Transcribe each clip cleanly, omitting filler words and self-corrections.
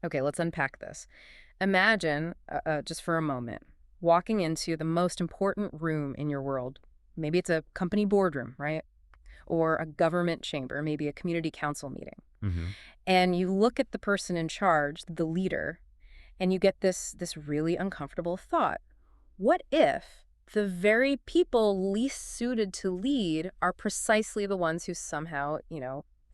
Okay, let's unpack this. Imagine, just for a moment, walking into the most important room in your world. Maybe it's a company boardroom, right? Or a government chamber, maybe a community council meeting. Hmm. And you look at the person in charge, the leader, and you get this really uncomfortable thought. What if the very people least suited to lead are precisely the ones who somehow,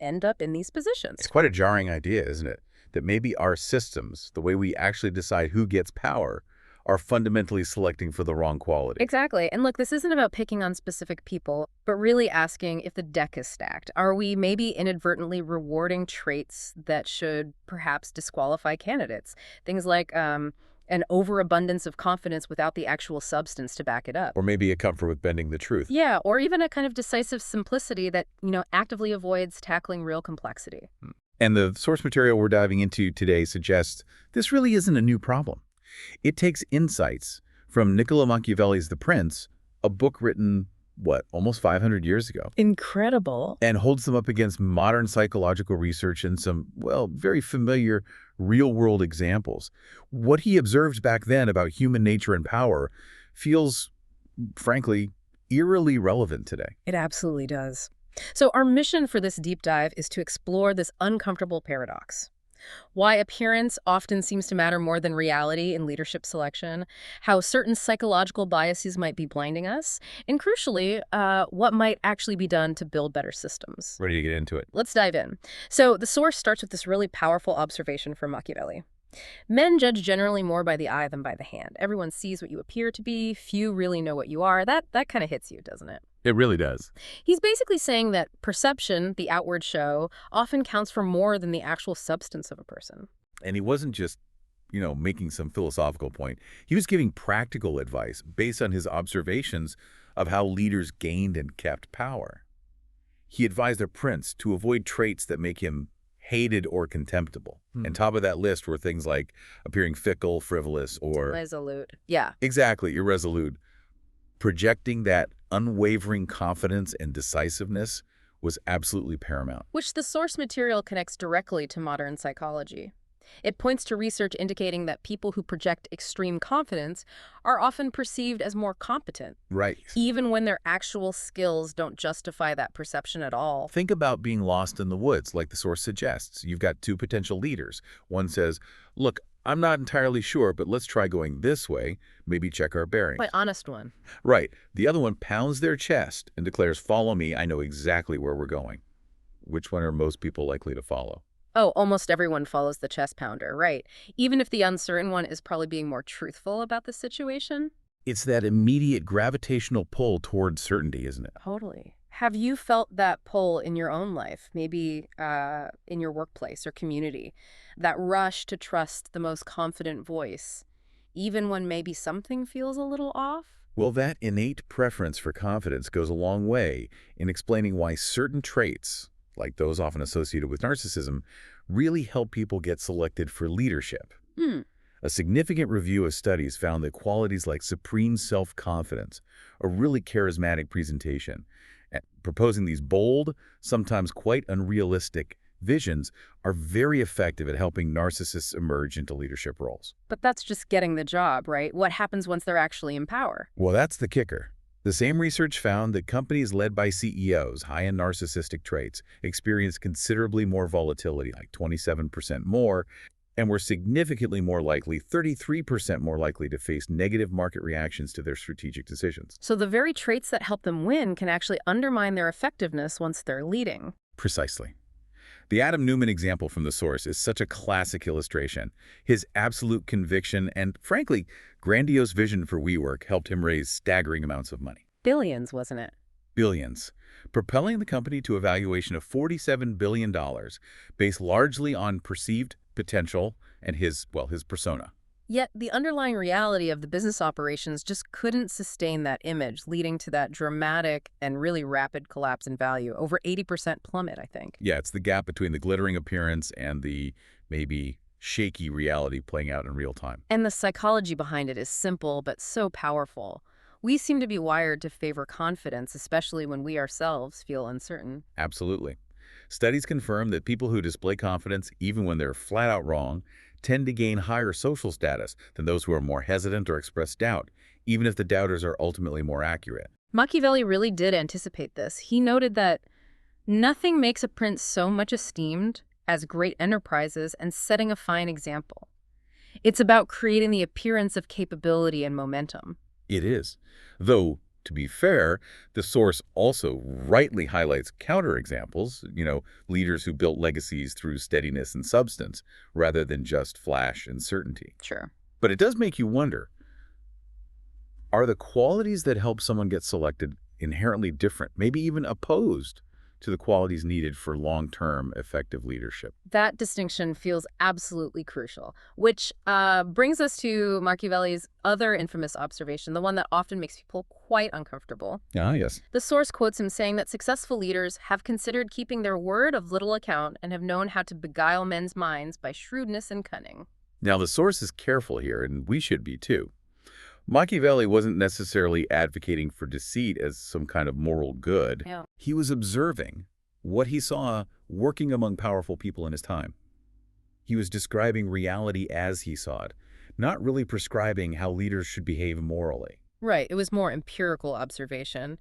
end up in these It's positions? quite a jarring idea, isn't it? That maybe our systems, the way we actually decide who gets power, are fundamentally selecting for the wrong quality. Exactly. And look, this isn't about picking on specific people, but really asking if the deck is stacked. Are we maybe inadvertently rewarding traits that should perhaps disqualify candidates? Things like an overabundance of confidence without the actual substance to back it up. Or maybe a comfort with bending the truth. Yeah, or even a kind of decisive simplicity that, actively avoids tackling real complexity. And the source material we're diving into today suggests this really isn't a new problem. It takes insights from Niccolò Machiavelli's The Prince, a book written, almost 500 years ago, Incredible. and holds them up against modern psychological research and some, very familiar real-world examples. What he observed back then about human nature and power feels, frankly, eerily relevant today. It absolutely does. So, our mission for this deep dive is to explore this uncomfortable paradox. Why appearance often seems to matter more than reality in leadership selection, how certain psychological biases might be blinding us, and crucially, what might actually be done to build better systems. Ready to get into it? Let's dive in. So, the source starts with this really powerful observation from Machiavelli. Men judge generally more by the eye than by the hand. Everyone sees what you appear to be, few really know what you are. That kind of hits you, doesn't it? It really does. He's basically saying that perception, the outward show, often counts for more than the actual substance of a person. And he wasn't just, making some philosophical point. He was giving practical advice based on his observations of how leaders gained and kept power. He advised a prince to avoid traits that make him hated or contemptible. And top of that list were things like appearing fickle, frivolous, or Resolute. Yeah. exactly irresolute. Projecting that unwavering confidence and decisiveness was absolutely paramount. Which the source material connects directly to modern psychology. It points to research indicating that people who project extreme confidence are often perceived as more competent, Right. even when their actual skills don't justify that perception at all. Think about being lost in the woods, like the source suggests. You've got two potential leaders. One says, look, I'm not entirely sure, but let's try going this way. Maybe check our bearings. Quite honest one. Right. The other one pounds their chest and declares, follow me, I know exactly where we're going. Which one are most people likely to follow? Oh, almost everyone follows the chest pounder, right? Even if the uncertain one is probably being more truthful about the situation. It's that immediate gravitational pull toward certainty, isn't it? Totally. Have you felt that pull in your own life, maybe in your workplace or community? That rush to trust the most confident voice, even when maybe something feels a little off? Well, that innate preference for confidence goes a long way in explaining why certain traits, like those often associated with narcissism, really help people get selected for leadership. Hmm. A significant review of studies found that qualities like supreme self-confidence, a really charismatic presentation, and proposing these bold, sometimes quite unrealistic visions are very effective at helping narcissists emerge into leadership roles. But that's just getting the job, right? What happens once they're actually in power? Well, that's the kicker. The same research found that companies led by CEOs high in narcissistic traits experienced considerably more volatility, like 27% more, and were significantly more likely, 33% more likely, to face negative market reactions to their strategic decisions. So the very traits that help them win can actually undermine their effectiveness once they're leading. Precisely. The Adam Newman example from the source is such a classic illustration. His absolute conviction and, frankly, grandiose vision for WeWork helped him raise staggering amounts of money. Billions, wasn't it? Billions, propelling the company to a valuation of $47 billion, based largely on perceived potential and his persona. Yet the underlying reality of the business operations just couldn't sustain that image, leading to that dramatic and really rapid collapse in value, over 80% plummet, I think. Yeah, it's the gap between the glittering appearance and the maybe shaky reality playing out in real time. And the psychology behind it is simple but so powerful. We seem to be wired to favor confidence, especially when we ourselves feel uncertain. Absolutely. Studies confirm that people who display confidence, even when they're flat out wrong, tend to gain higher social status than those who are more hesitant or express doubt, even if the doubters are ultimately more accurate. Machiavelli really did anticipate this. He noted that nothing makes a prince so much esteemed as great enterprises and setting a fine example. It's about creating the appearance of capability and momentum. It is. Though, to be fair, the source also rightly highlights counterexamples, leaders who built legacies through steadiness and substance, rather than just flash and certainty. Sure. But it does make you wonder, are the qualities that help someone get selected inherently different, maybe even opposed to the qualities needed for long-term effective leadership? That distinction feels absolutely crucial, which brings us to Machiavelli's other infamous observation, the one that often makes people quite uncomfortable. Ah, yes. The source quotes him saying that successful leaders have considered keeping their word of little account and have known how to beguile men's minds by shrewdness and cunning. Now, the source is careful here, and we should be too. Machiavelli wasn't necessarily advocating for deceit as some kind of moral good. Yeah. He was observing what he saw working among powerful people in his time. He was describing reality as he saw it, not really prescribing how leaders should behave morally. Right, it was more empirical observation.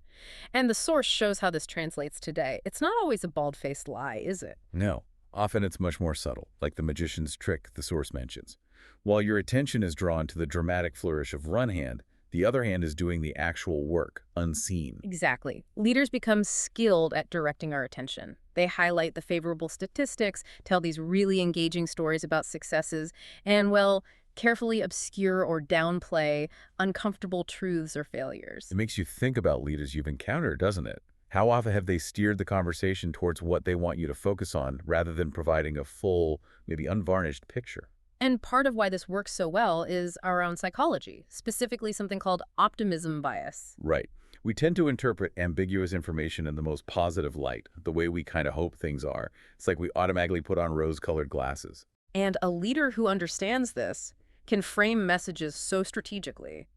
And the source shows how this translates today. It's not always a bald-faced lie, is it? No, often it's much more subtle, like the magician's trick the source mentions. While your attention is drawn to the dramatic flourish of one hand, the other hand is doing the actual work, unseen. Exactly. Leaders become skilled at directing our attention. They highlight the favorable statistics, tell these really engaging stories about successes, and, well, carefully obscure or downplay uncomfortable truths or failures. It makes you think about leaders you've encountered, doesn't it? How often have they steered the conversation towards what they want you to focus on rather than providing a full, maybe unvarnished picture? And part of why this works so well is our own psychology, specifically something called optimism bias. Right. We tend to interpret ambiguous information in the most positive light, the way we kind of hope things are. It's like we automatically put on rose-colored glasses. And a leader who understands this can frame messages so strategically.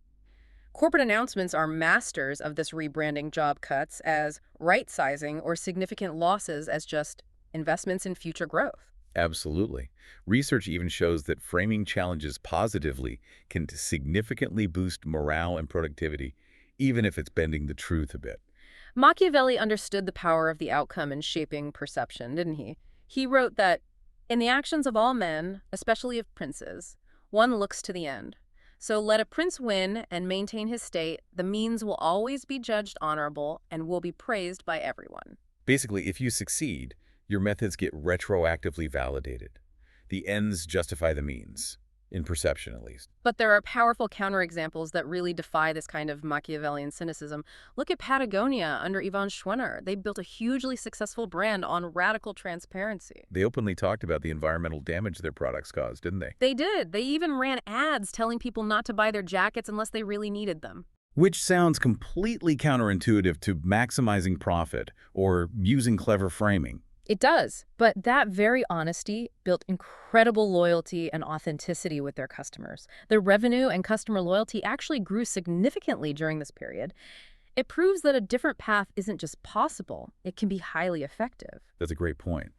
Corporate announcements are masters of this, rebranding job cuts as right-sizing or significant losses as just investments in future growth. Absolutely. Research even shows that framing challenges positively can significantly boost morale and productivity, even if it's bending the truth a bit. Machiavelli understood the power of the outcome in shaping perception, didn't he? He wrote that, "In the actions of all men, especially of princes, one looks to the end. So let a prince win and maintain his state, the means will always be judged honorable and will be praised by everyone." Basically, if you succeed, your methods get retroactively validated. The ends justify the means, in perception at least. But there are powerful counterexamples that really defy this kind of Machiavellian cynicism. Look at Patagonia under Yvon Chouinard. They built a hugely successful brand on radical transparency. They openly talked about the environmental damage their products caused, didn't they? They did. They even ran ads telling people not to buy their jackets unless they really needed them. Which sounds completely counterintuitive to maximizing profit or using clever framing. It does, but that very honesty built incredible loyalty and authenticity with their customers. Their revenue and customer loyalty actually grew significantly during this period. It proves that a different path isn't just possible, it can be highly effective. That's a great point.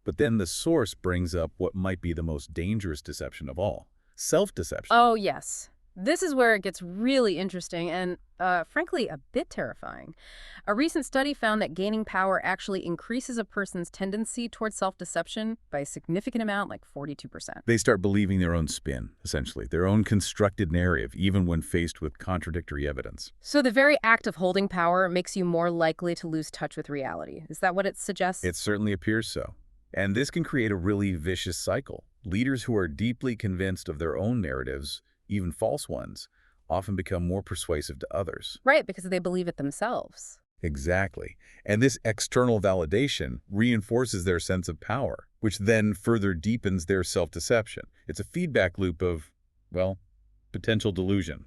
But then the source brings up what might be the most dangerous deception of all, self-deception. Oh, yes. This is where it gets really interesting and, frankly, a bit terrifying. A recent study found that gaining power actually increases a person's tendency towards self-deception by a significant amount, like 42%. They start believing their own spin, essentially, their own constructed narrative, even when faced with contradictory evidence. So the very act of holding power makes you more likely to lose touch with reality. Is that what it suggests? It certainly appears so. And this can create a really vicious cycle. Leaders who are deeply convinced of their own narratives, even false ones, often become more persuasive to others. Right, because they believe it themselves. Exactly. And this external validation reinforces their sense of power, which then further deepens their self-deception. It's a feedback loop of, well, potential delusion.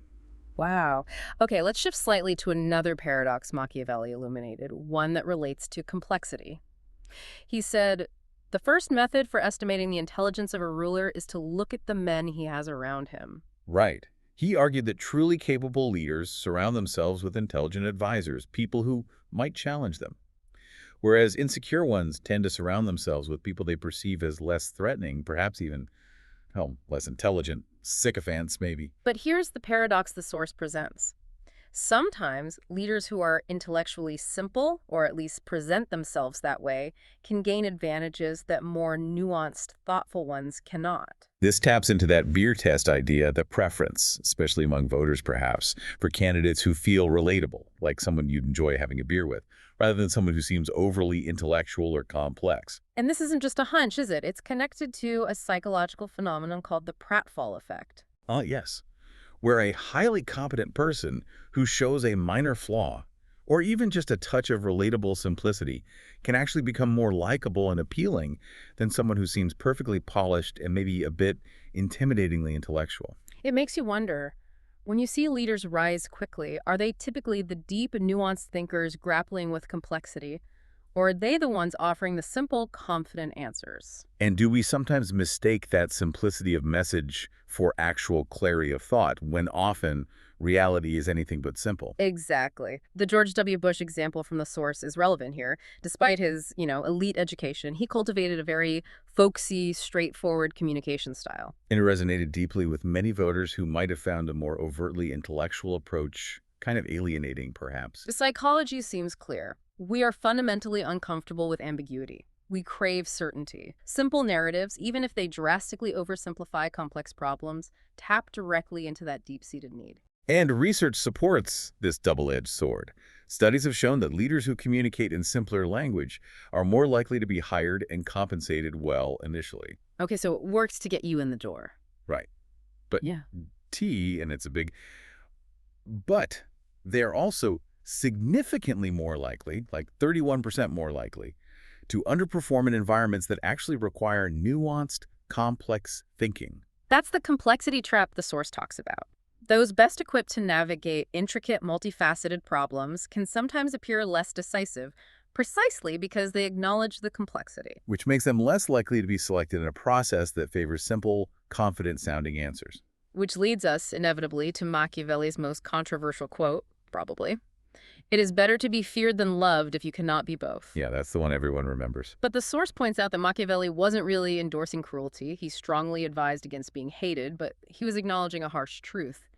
Wow. Okay, let's shift slightly to another paradox Machiavelli illuminated, one that relates to complexity. He said, "The first method for estimating the intelligence of a ruler is to look at the men he has around him." Right. He argued that truly capable leaders surround themselves with intelligent advisors, people who might challenge them. Whereas insecure ones tend to surround themselves with people they perceive as less threatening, perhaps even less intelligent, sycophants maybe. But here's the paradox the source presents. Sometimes leaders who are intellectually simple, or at least present themselves that way, can gain advantages that more nuanced, thoughtful ones cannot. This taps into that beer test idea, the preference, especially among voters perhaps, for candidates who feel relatable, like someone you'd enjoy having a beer with, rather than someone who seems overly intellectual or complex. And this isn't just a hunch, is it? It's connected to a psychological phenomenon called the pratfall effect. Yes, where a highly competent person who shows a minor flaw, or even just a touch of relatable simplicity, can actually become more likable and appealing than someone who seems perfectly polished and maybe a bit intimidatingly intellectual. It makes you wonder, when you see leaders rise quickly, are they typically the deep, nuanced thinkers grappling with complexity, or are they the ones offering the simple, confident answers? And do we sometimes mistake that simplicity of message for actual clarity of thought, when often reality is anything but simple? Exactly. The George W. Bush example from the source is relevant here. Despite his, elite education, he cultivated a very folksy, straightforward communication style. And it resonated deeply with many voters who might have found a more overtly intellectual approach kind of alienating, perhaps. The psychology seems clear. We are fundamentally uncomfortable with ambiguity. We crave certainty. Simple narratives, even if they drastically oversimplify complex problems, tap directly into that deep-seated need. And research supports this double-edged sword. Studies have shown that leaders who communicate in simpler language are more likely to be hired and compensated well initially. Okay, so it works to get you in the door. Right. But Yeah. and it's a big but, they're also significantly more likely, like 31% more likely, to underperform in environments that actually require nuanced, complex thinking. That's the complexity trap the source talks about. Those best equipped to navigate intricate, multifaceted problems can sometimes appear less decisive, precisely because they acknowledge the complexity. Which makes them less likely to be selected in a process that favors simple, confident-sounding answers. Which leads us, inevitably, to Machiavelli's most controversial quote, probably. It is better to be feared than loved if you cannot be both. Yeah, that's the one everyone remembers. But the source points out that Machiavelli wasn't really endorsing cruelty. He strongly advised against being hated, but he was acknowledging a harsh truth.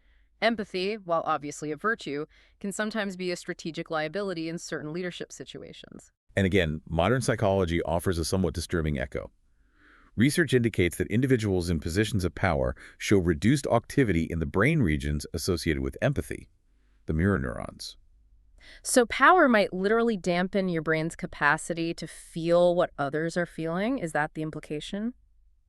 Empathy, while obviously a virtue, can sometimes be a strategic liability in certain leadership situations. And again, modern psychology offers a somewhat disturbing echo. Research indicates that individuals in positions of power show reduced activity in the brain regions associated with empathy, the mirror neurons. So power might literally dampen your brain's capacity to feel what others are feeling? Is that the implication?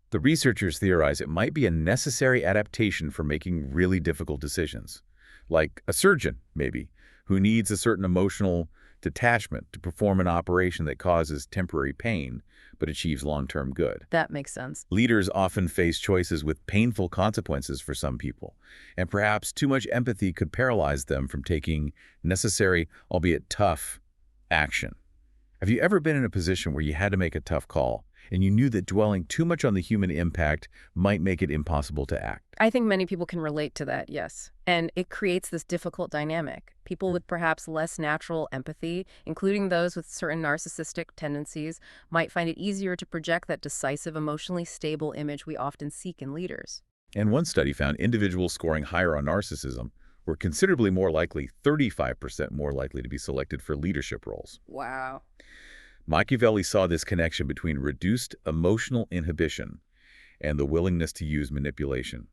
The researchers theorize it might be a necessary adaptation for making really difficult decisions, like a surgeon, maybe, who needs a certain emotional detachment to perform an operation that causes temporary pain but achieves long-term good. That makes sense. Leaders often face choices with painful consequences for some people, and perhaps too much empathy could paralyze them from taking necessary, albeit tough, action. Have you ever been in a position where you had to make a tough call, and you knew that dwelling too much on the human impact might make it impossible to act? I think many people can relate to that, yes. And it creates this difficult dynamic. People with perhaps less natural empathy, including those with certain narcissistic tendencies, might find it easier to project that decisive, emotionally stable image we often seek in leaders. And one study found individuals scoring higher on narcissism were considerably more likely, 35% more likely to be selected for leadership roles. Wow. Machiavelli saw this connection between reduced emotional inhibition and the willingness to use manipulation.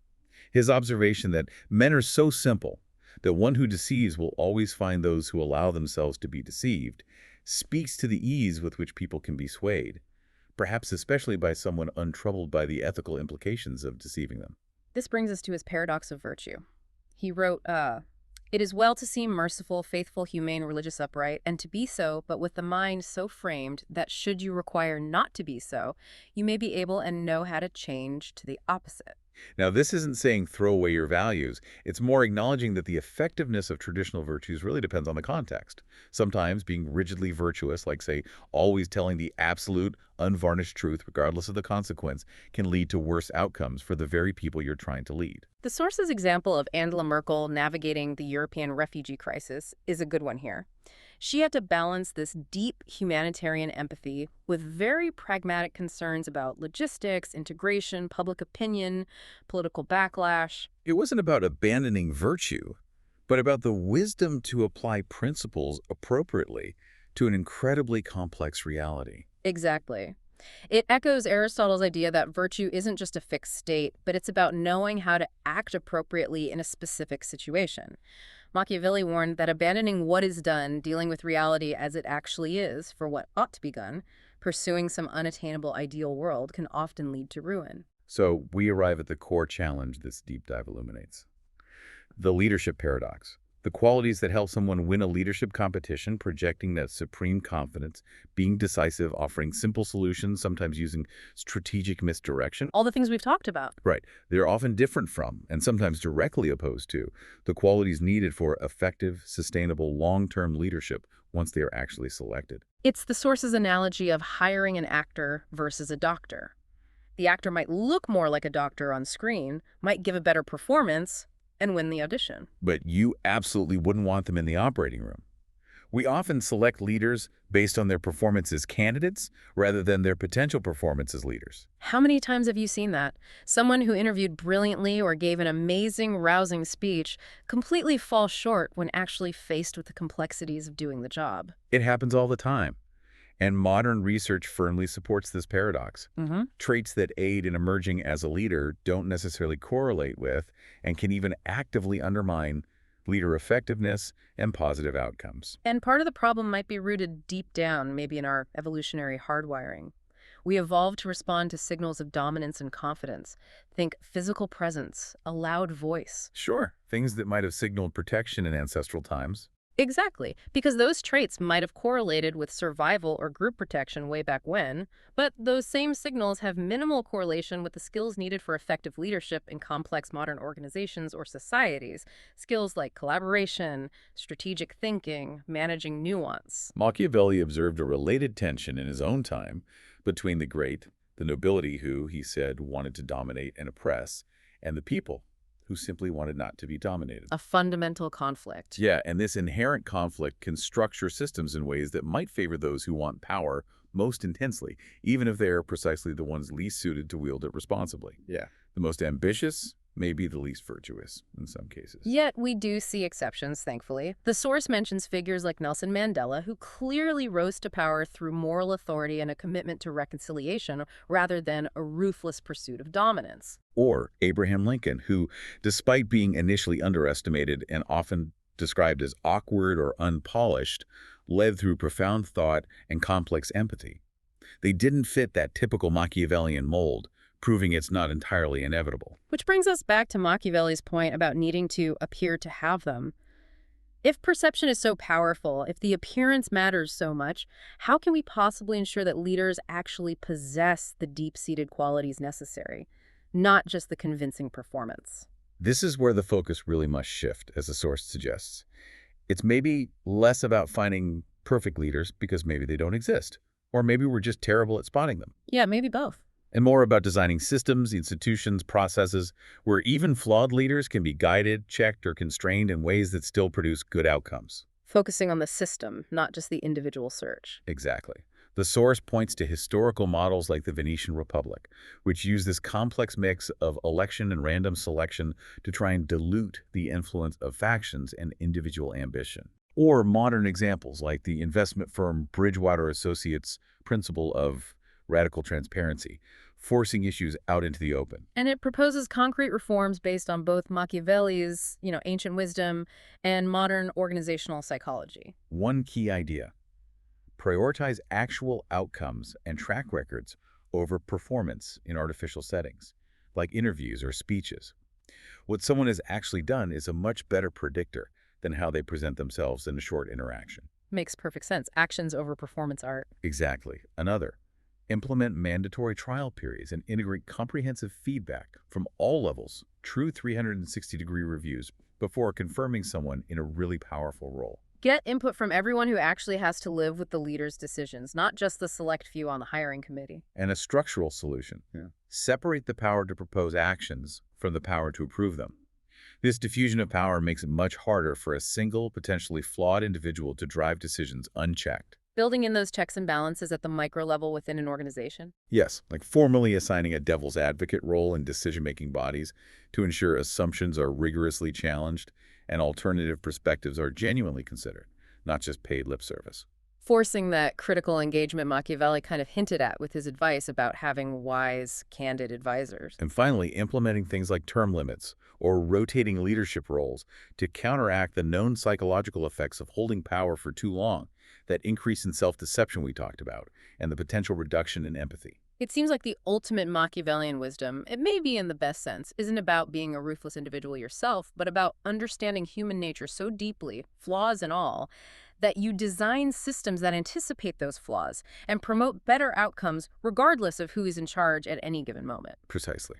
His observation that men are so simple that one who deceives will always find those who allow themselves to be deceived speaks to the ease with which people can be swayed, perhaps especially by someone untroubled by the ethical implications of deceiving them. This brings us to his paradox of virtue. He wrote, It is well to seem merciful, faithful, humane, religious, upright, and to be so, but with the mind so framed that should you require not to be so, you may be able and know how to change to the opposite. Now, this isn't saying throw away your values. It's more acknowledging that the effectiveness of traditional virtues really depends on the context. Sometimes being rigidly virtuous, like, say, always telling the absolute, unvarnished truth regardless of the consequence, can lead to worse outcomes for the very people you're trying to lead. The source's example of Angela Merkel navigating the European refugee crisis is a good one here. She had to balance this deep humanitarian empathy with very pragmatic concerns about logistics, integration, public opinion, political backlash. It wasn't about abandoning virtue, but about the wisdom to apply principles appropriately to an incredibly complex reality. Exactly. It echoes Aristotle's idea that virtue isn't just a fixed state, but it's about knowing how to act appropriately in a specific situation. Machiavelli warned that abandoning what is done, dealing with reality as it actually is for what ought to be done, pursuing some unattainable ideal world can often lead to ruin. So we arrive at the core challenge this deep dive illuminates. The leadership paradox. The qualities that help someone win a leadership competition, projecting that supreme confidence, being decisive, offering simple solutions, sometimes using strategic misdirection. All the things we've talked about. Right. They're often different from, and sometimes directly opposed to, the qualities needed for effective, sustainable, long-term leadership once they are actually selected. It's the source's analogy of hiring an actor versus a doctor. The actor might look more like a doctor on screen, might give a better performance, and win the audition. But you absolutely wouldn't want them in the operating room. We often select leaders based on their performance as candidates rather than their potential performance as leaders. How many times have you seen that? Someone who interviewed brilliantly or gave an amazing, rousing speech completely falls short when actually faced with the complexities of doing the job. It happens all the time. And modern research firmly supports this paradox. Traits that aid in emerging as a leader don't necessarily correlate with and can even actively undermine leader effectiveness and positive outcomes. And part of the problem might be rooted deep down, maybe in our evolutionary hardwiring. We evolved to respond to signals of dominance and confidence. Think physical presence, a loud voice. Sure, things that might have signaled protection in ancestral times. Exactly, because those traits might have correlated with survival or group protection way back when, but those same signals have minimal correlation with the skills needed for effective leadership in complex modern organizations or societies. Skills like collaboration, strategic thinking, managing nuance. Machiavelli observed a related tension in his own time between the great, the nobility who, he said, wanted to dominate and oppress, and the people who simply wanted not to be dominated. A fundamental conflict. Yeah, and this inherent conflict can structure systems in ways that might favor those who want power most intensely, even if they are precisely the ones least suited to wield it responsibly. Yeah. The most ambitious may be the least virtuous in some cases. Yet we do see exceptions, thankfully. The source mentions figures like Nelson Mandela, who clearly rose to power through moral authority and a commitment to reconciliation rather than a ruthless pursuit of dominance. Or Abraham Lincoln, who, despite being initially underestimated and often described as awkward or unpolished, led through profound thought and complex empathy. They didn't fit that typical Machiavellian mold, proving it's not entirely inevitable. Which brings us back to Machiavelli's point about needing to appear to have them. If perception is so powerful, if the appearance matters so much, how can we possibly ensure that leaders actually possess the deep-seated qualities necessary, not just the convincing performance? This is where the focus really must shift, as the source suggests. It's maybe less about finding perfect leaders because maybe they don't exist, or maybe we're just terrible at spotting them. Yeah, maybe both. And more about designing systems, institutions, processes where even flawed leaders can be guided, checked, or constrained in ways that still produce good outcomes. Focusing on the system, not just the individual search. Exactly. The source points to historical models like the Venetian Republic, which use this complex mix of election and random selection to try and dilute the influence of factions and individual ambition. Or modern examples like the investment firm Bridgewater Associates' principle of radical transparency, forcing issues out into the open. And it proposes concrete reforms based on both Machiavelli's, ancient wisdom and modern organizational psychology. One key idea: prioritize actual outcomes and track records over performance in artificial settings, like interviews or speeches. What someone has actually done is a much better predictor than how they present themselves in a short interaction. Makes perfect sense. Actions over performance art. Exactly. Another: implement mandatory trial periods and integrate comprehensive feedback from all levels, true 360-degree reviews, before confirming someone in a really powerful role. Get input from everyone who actually has to live with the leader's decisions, not just the select few on the hiring committee. And a structural solution. Yeah. Separate the power to propose actions from the power to approve them. This diffusion of power makes it much harder for a single, potentially flawed individual to drive decisions unchecked. Building in those checks and balances at the micro level within an organization. Yes, like formally assigning a devil's advocate role in decision-making bodies to ensure assumptions are rigorously challenged and alternative perspectives are genuinely considered, not just paid lip service. Forcing that critical engagement Machiavelli kind of hinted at with his advice about having wise, candid advisors. And finally, implementing things like term limits or rotating leadership roles to counteract the known psychological effects of holding power for too long, that increase in self-deception we talked about, and the potential reduction in empathy. It seems like the ultimate Machiavellian wisdom, it may be in the best sense, isn't about being a ruthless individual yourself, but about understanding human nature so deeply, flaws and all, that you design systems that anticipate those flaws and promote better outcomes regardless of who is in charge at any given moment. Precisely.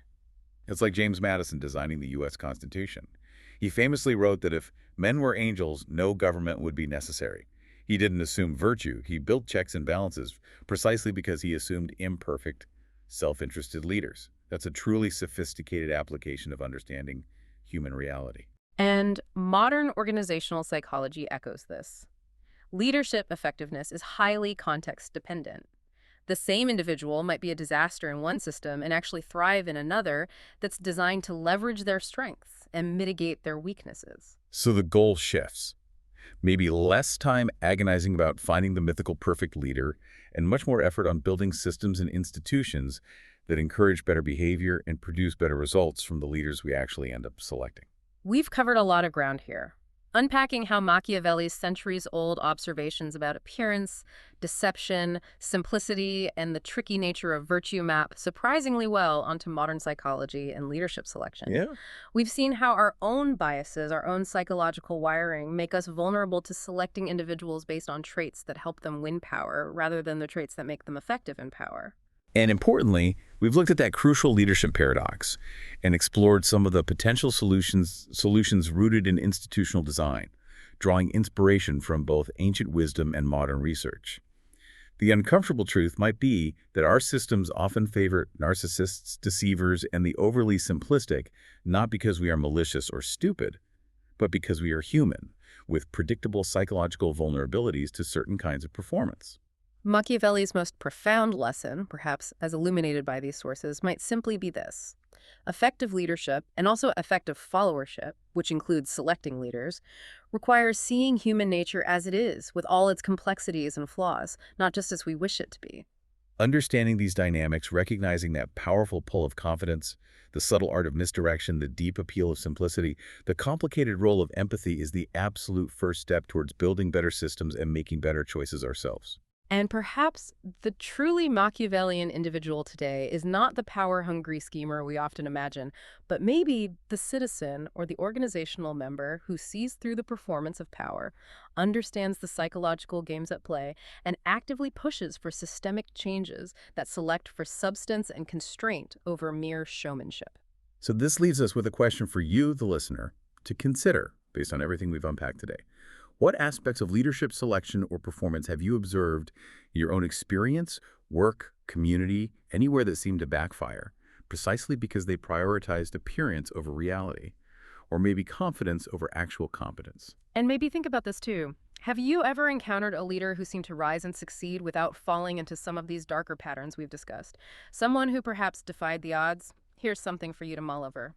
It's like James Madison designing the U.S. Constitution. He famously wrote that if men were angels, no government would be necessary. He didn't assume virtue. He built checks and balances precisely because he assumed imperfect, self-interested leaders. That's a truly sophisticated application of understanding human reality. And modern organizational psychology echoes this. Leadership effectiveness is highly context dependent. The same individual might be a disaster in one system and actually thrive in another that's designed to leverage their strengths and mitigate their weaknesses. So the goal shifts. Maybe less time agonizing about finding the mythical perfect leader and much more effort on building systems and institutions that encourage better behavior and produce better results from the leaders we actually end up selecting. We've covered a lot of ground here, unpacking how Machiavelli's centuries-old observations about appearance, deception, simplicity, and the tricky nature of virtue map surprisingly well onto modern psychology and leadership selection. Yeah. We've seen how our own biases, our own psychological wiring, make us vulnerable to selecting individuals based on traits that help them win power rather than the traits that make them effective in power. And importantly, we've looked at that crucial leadership paradox and explored some of the potential solutions rooted in institutional design, drawing inspiration from both ancient wisdom and modern research. The uncomfortable truth might be that our systems often favor narcissists, deceivers, and the overly simplistic, not because we are malicious or stupid, but because we are human, with predictable psychological vulnerabilities to certain kinds of performance. Machiavelli's most profound lesson, perhaps as illuminated by these sources, might simply be this. Effective leadership, and also effective followership, which includes selecting leaders, requires seeing human nature as it is, with all its complexities and flaws, not just as we wish it to be. Understanding these dynamics, recognizing that powerful pull of confidence, the subtle art of misdirection, the deep appeal of simplicity, the complicated role of empathy is the absolute first step towards building better systems and making better choices ourselves. And perhaps the truly Machiavellian individual today is not the power-hungry schemer we often imagine, but maybe the citizen or the organizational member who sees through the performance of power, understands the psychological games at play, and actively pushes for systemic changes that select for substance and constraint over mere showmanship. So this leaves us with a question for you, the listener, to consider based on everything we've unpacked today. What aspects of leadership selection or performance have you observed in your own experience, work, community, anywhere that seemed to backfire, precisely because they prioritized appearance over reality, or maybe confidence over actual competence? And maybe think about this too. Have you ever encountered a leader who seemed to rise and succeed without falling into some of these darker patterns we've discussed? Someone who perhaps defied the odds? Here's something for you to mull over.